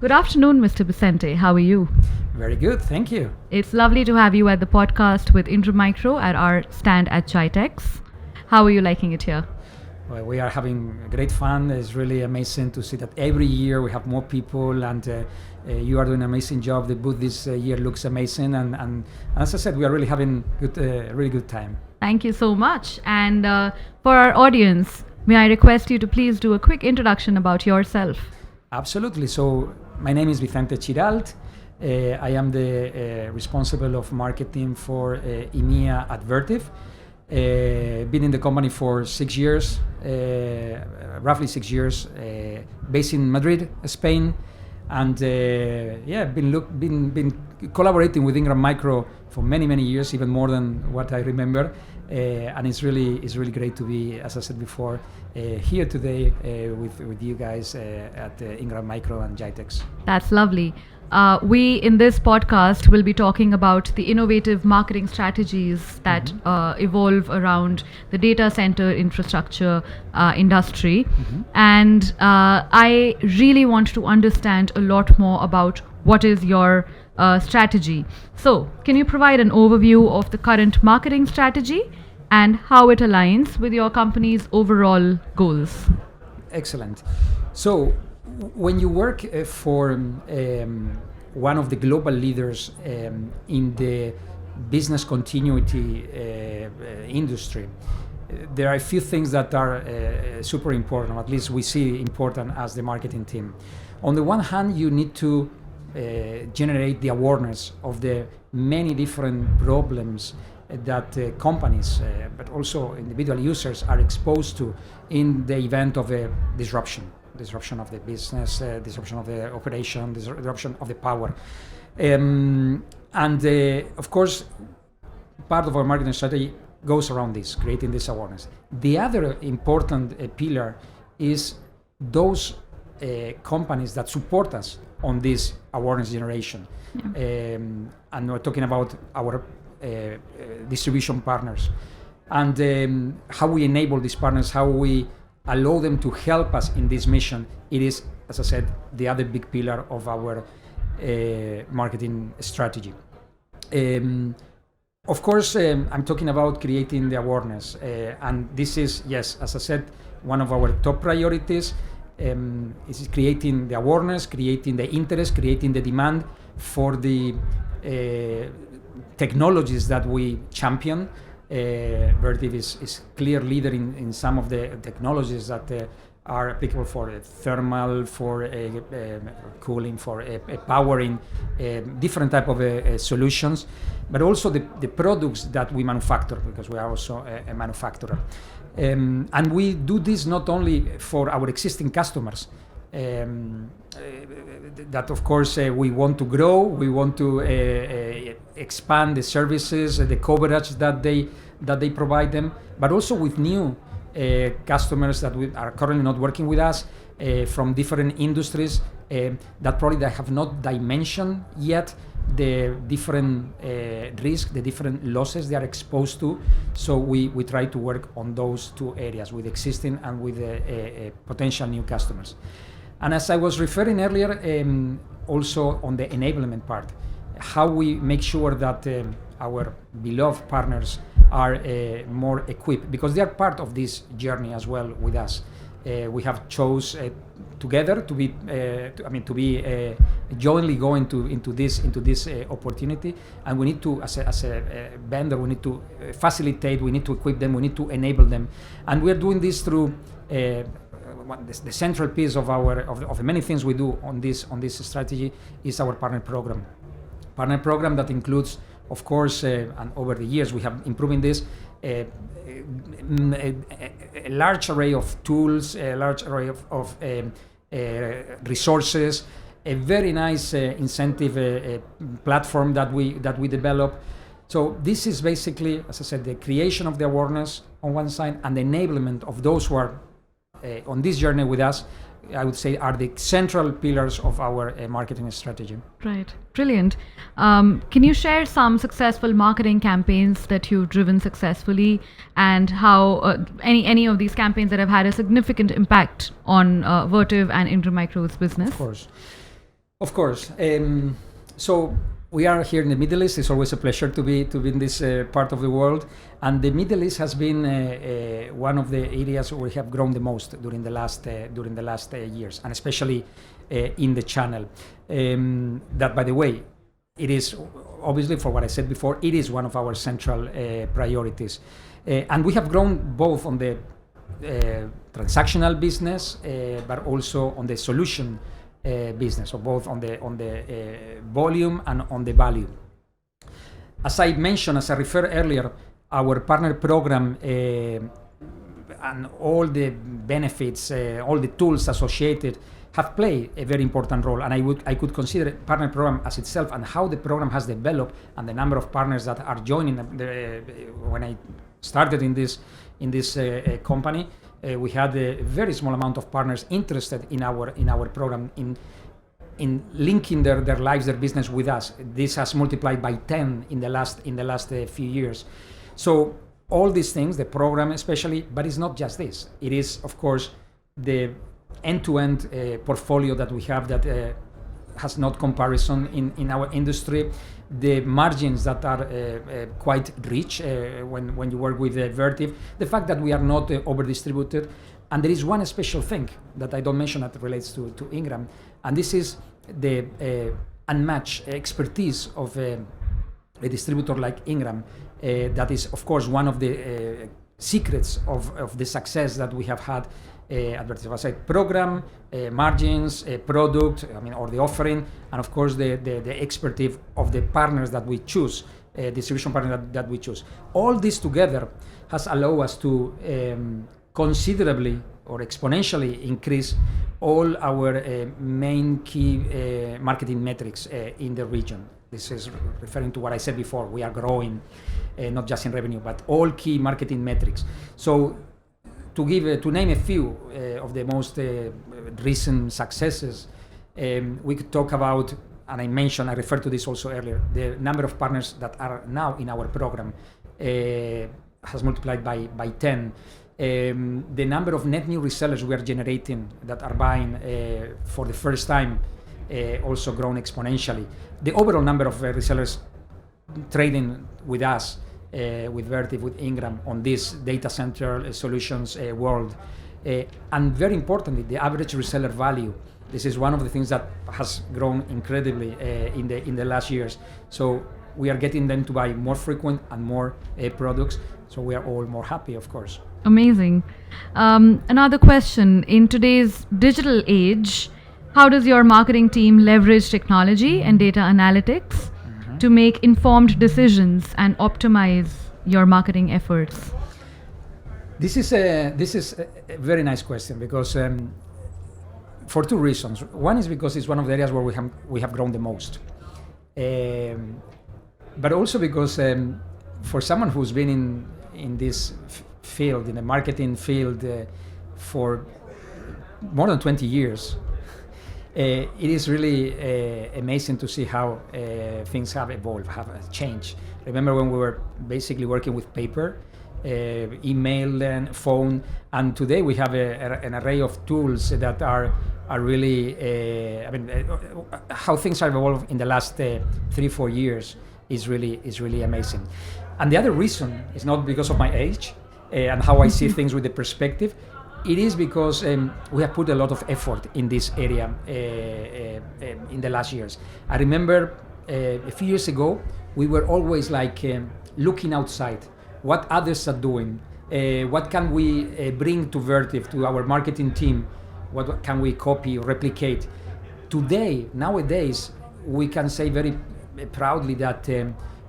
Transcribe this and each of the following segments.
Good afternoon, Mr. Vicente. How are you? Very good, thank you. It's lovely to have you at the podcast with Ingram Micro at our stand at GITEX. How are you liking it here? Well, we are having great fun. It's really amazing to see that every year we have more people, and you are doing an amazing job. The booth this year looks amazing, and as I said, we are really having really good time. Thank you so much. And for our audience, may I request you to please do a quick introduction about yourself? Absolutely. So my name is Vicente Chiralt. I am the responsible of marketing for EMEA at Vertiv. Been in the company for 6 years, roughly 6 years, based in Madrid, Spain, and been collaborating with Ingram Micro for many years, even more than what I remember, and it's really great to be, as I said before, here today with you guys at Ingram Micro and GITEX. That's lovely. We, in this podcast, will be talking about the innovative marketing strategies that evolve around the data center infrastructure industry. And I really want to understand a lot more about what is your strategy. So, can you provide an overview of the current marketing strategy and how it aligns with your company's overall goals? Excellent. So, when you work for one of the global leaders in the business continuity industry, there are a few things that are super important, or at least we see important as the marketing team. On the one hand, you need to generate the awareness of the many different problems that companies, but also individual users, are exposed to in the event of a disruption of the business, disruption of the operation, disruption of the power. Of course, part of our marketing strategy goes around this, creating this awareness. The other important pillar is those companies that support us on this awareness generation. And we're talking about our distribution partners, and how we enable these partners, how we allow them to help us in this mission. It is, as I said, the other big pillar of our marketing strategy. Of course, I'm talking about creating the awareness, and this is, yes, as I said, one of our top priorities. Is creating the awareness, creating the interest, creating the demand for the technologies that we champion. Vertiv is clear leader in some of the technologies that are applicable for thermal, for cooling, for powering, different type of solutions, but also the products that we manufacture, because we are also a manufacturer. And we do this not only for our existing customers, that of course we want to grow, we want to expand the services, the coverage that they provide them, but also with new customers that are currently not working with us, from different industries that probably they have not dimensioned yet the different risks, the different losses they are exposed to. So we try to work on those two areas, with existing and with potential new customers. And as I was referring earlier, also on the enablement part, how we make sure that our beloved partners are more equipped, because they are part of this journey as well with us. We have chose together to be jointly going into this opportunity, and we need to, as a vendor, we need to facilitate, we need to equip them, we need to enable them, and we are doing this through the central piece of the many things we do on this strategy is our partner program that includes, of course, and over the years we have improving this, a large array of tools, a large array of resources, a very nice incentive platform that we develop. So this is basically, as I said, the creation of the awareness on one side, and the enablement of those who are on this journey with us, I would say, are the central pillars of our marketing strategy. Right. Brilliant. Can you share some successful marketing campaigns that you've driven successfully, and how any of these campaigns that have had a significant impact on Vertiv and Ingram Micro's business? Of course. Of course. So we are here in the Middle East. It's always a pleasure to be in this part of the world. And the Middle East has been one of the areas where we have grown the most during the last years, and especially in the channel. That, by the way, it is obviously, for what I said before, it is one of our central priorities. And we have grown both on the transactional business, but also on the solution business, so both on the volume and on the value. As I mentioned, as I referred earlier, our partner program and all the benefits, all the tools associated have played a very important role, and I could consider partner program as itself and how the program has developed and the number of partners that are joining. When I started in this company, we had a very small amount of partners interested in our program, in linking their lives, their business with us. This has multiplied by 10 in the last few years. So all these things, the program especially, but it's not just this. It is, of course, the end-to-end portfolio that we have that has not comparison in our industry. The margins that are quite rich when you work with Vertiv. The fact that we are not over-distributed. And there is one special thing that I don't mention that relates to Ingram, and this is the unmatched expertise of a distributor like Ingram. That is, of course, one of the secrets of the success that we have had at Vertiv. As I said, program, margins, product, or the offering, and of course the expertise of the partners that we choose, distribution partner that we choose. All this together has allowed us to considerably or exponentially increase all our main key marketing metrics in the region. This is referring to what I said before. We are growing, not just in revenue, but all key marketing metrics. So to name a few of the most recent successes, we could talk about, and I referred to this also earlier, the number of partners that are now in our program has multiplied by 10. The number of net new resellers we are generating that are buying for the first time also grown exponentially. The overall number of resellers trading with us, with Vertiv, with Ingram, on this data center solutions world. And very importantly, the average reseller value. This is one of the things that has grown incredibly in the last years. So we are getting them to buy more frequent and more products. So we are all more happy, of course. Amazing. Another question. In today's digital age, how does your marketing team leverage technology and data analytics to make informed decisions and optimize your marketing efforts? This is a very nice question, because for two reasons. One is because it's one of the areas where we have grown the most, but also because for someone who's been in this field, in the marketing field, for more than 20 years. It is really amazing to see how things have evolved, have changed. Remember when we were basically working with paper, email and phone, and today we have an array of tools that are really, how things have evolved in the last 3-4 years is really amazing. And the other reason is not because of my age and how I see things with the perspective. It is because we have put a lot of effort in this area in the last years. I remember a few years ago, we were always like looking outside, what others are doing, what can we bring to Vertiv, to our marketing team, what can we copy, replicate. Nowadays, we can say very proudly that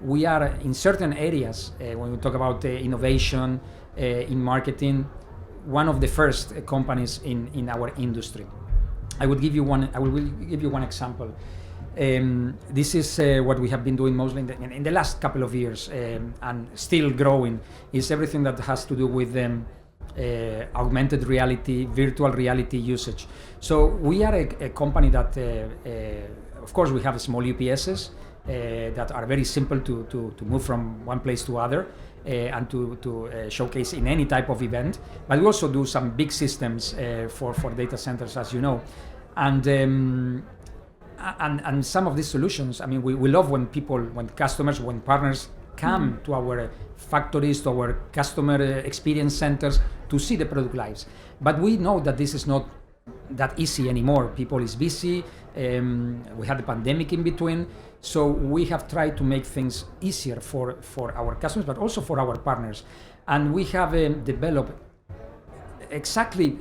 we are in certain areas, when we talk about innovation in marketing, one of the first companies in our industry. I will give you one example. This is what we have been doing mostly in the last couple of years, and still growing, is everything that has to do with augmented reality, virtual reality usage. So we are a company that, of course, we have small UPSs that are very simple to move from one place to other. And to showcase in any type of event, but we also do some big systems for data centers, as you know, and and some of these solutions, I mean, we love when customers, when partners come to our factories, to our customer experience centers to see the product lives. But we know that this is not that easy anymore. People is busy. We had the pandemic in between. So we have tried to make things easier for our customers, but also for our partners. And we have developed exactly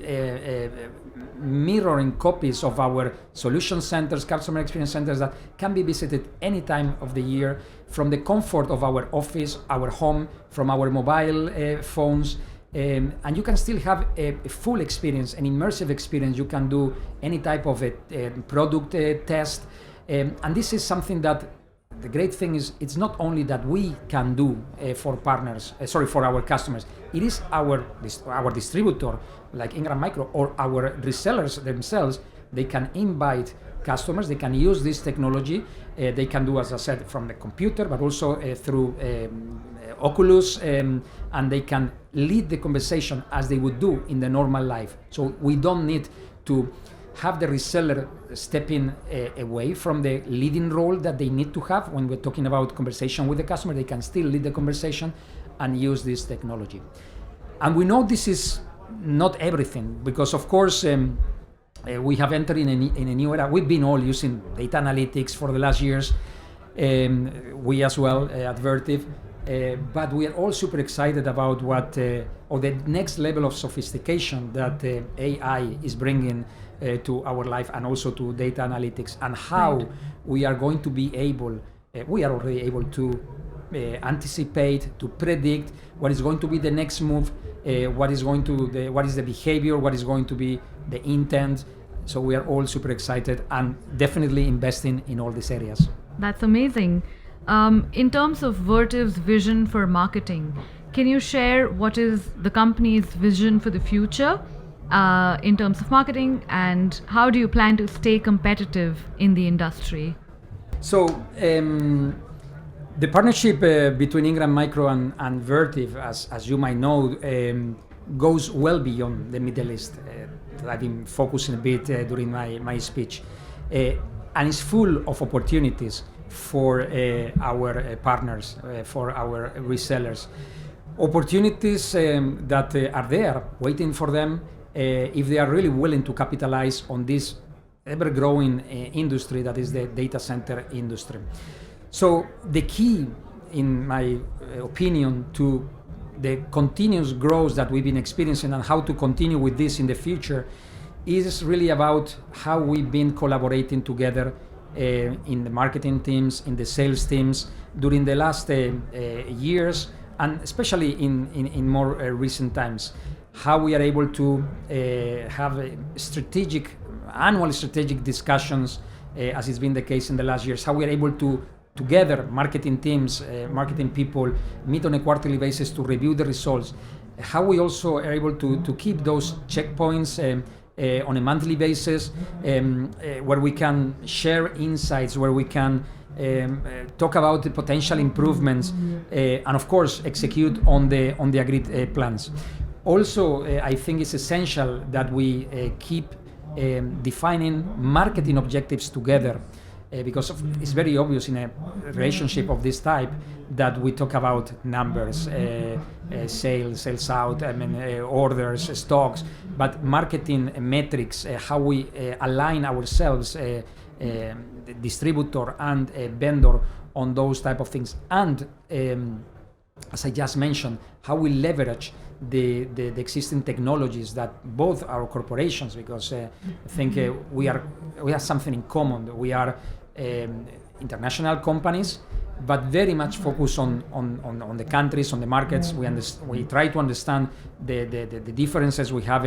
mirroring copies of our solution centers, customer experience centers that can be visited any time of the year from the comfort of our office, our home, from our mobile phones. And you can still have a full experience, an immersive experience. You can do any type of a product test. And this is something that the great thing is, it's not only that we can do for our customers. It is our distributor, like Ingram Micro, or our resellers themselves. They can invite customers. They can use this technology. They can do, as I said, from the computer, but also through Oculus, and they can lead the conversation as they would do in the normal life. So we don't need to have the reseller stepping away from the leading role that they need to have when we're talking about conversation with the customer. They can still lead the conversation and use this technology. And we know this is not everything, because of course we have entered in a new era. We've been all using data analytics for the last years, we as well at Vertiv, but we are all super excited about or the next level of sophistication that AI is bringing to our life, and also to data analytics, and how we are going to be able, we are already able to anticipate, to predict what is going to be the next move, what is the behavior, what is going to be the intent. So we are all super excited and definitely investing in all these areas. That's amazing. In terms of Vertiv's vision for marketing, can you share what is the company's vision for the future in terms of marketing, and how do you plan to stay competitive in the industry? So the partnership between Ingram Micro and Vertiv, as you might know, goes well beyond the Middle East. I've been focusing a bit during my speech, and it's full of opportunities for our partners, for our resellers. Opportunities that are there waiting for them if they are really willing to capitalize on this ever-growing industry that is the data center industry. So the key, in my opinion, to the continuous growth that we've been experiencing and how to continue with this in the future is really about how we've been collaborating together in the marketing teams, in the sales teams during the last years, and especially in more recent times. How we are able to have annual strategic discussions, as it's been the case in the last years. How we are able to together, marketing teams, marketing people, meet on a quarterly basis to review the results. How we also are able to keep those checkpoints on a monthly basis, where we can share insights, where we can talk about the potential improvements, and of course execute on the agreed plans. Also, I think it's essential that we keep defining marketing objectives together, because it's very obvious in a relationship of this type that we talk about numbers, sales out, orders, stocks, but marketing metrics, how we align ourselves, distributor and vendor, on those type of things, and as I just mentioned, how we leverage the existing technologies that both our corporations, because I think we have something in common. We are international companies, but very much focused on the countries, on the markets. We try to understand the differences we have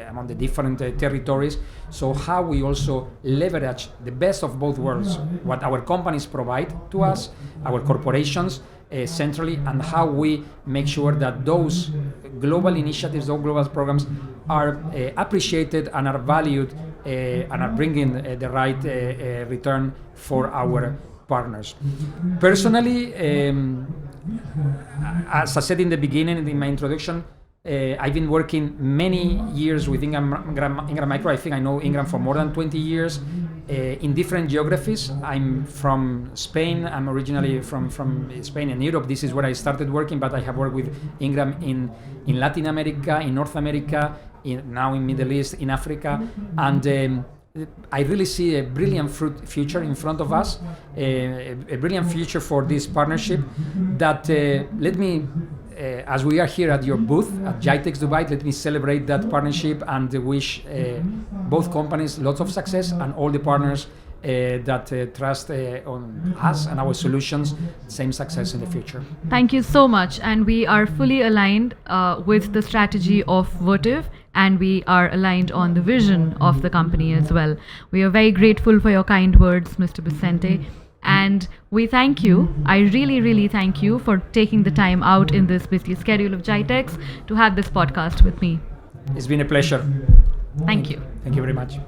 among the different territories. So how we also leverage the best of both worlds, what our companies provide to us, our corporations centrally, and how we make sure that those global initiatives, those global programs are appreciated and are valued and are bringing the right return for our partners. Personally, as I said in the beginning, in my introduction, I've been working many years with Ingram Micro. I think I know Ingram for more than 20 years. in different geographies. I'm from Spain. I'm originally from Spain and Europe. This is where I started working, but I have worked with Ingram in Latin America, in North America, now in Middle East, in Africa, and I really see a brilliant future in front of us, a brilliant future for this partnership that let me, as we are here at your booth at GITEX Dubai, let me celebrate that partnership and wish both companies lots of success and all the partners that trust on us and our solutions, same success in the future. Thank you so much. And we are fully aligned with the strategy of Vertiv, and we are aligned on the vision of the company as well. We are very grateful for your kind words, Mr. Vicente. And we thank you. I really, really thank you for taking the time out in this busy schedule of GITEX to have this podcast with me. It's been a pleasure. Thank you. Thank you very much.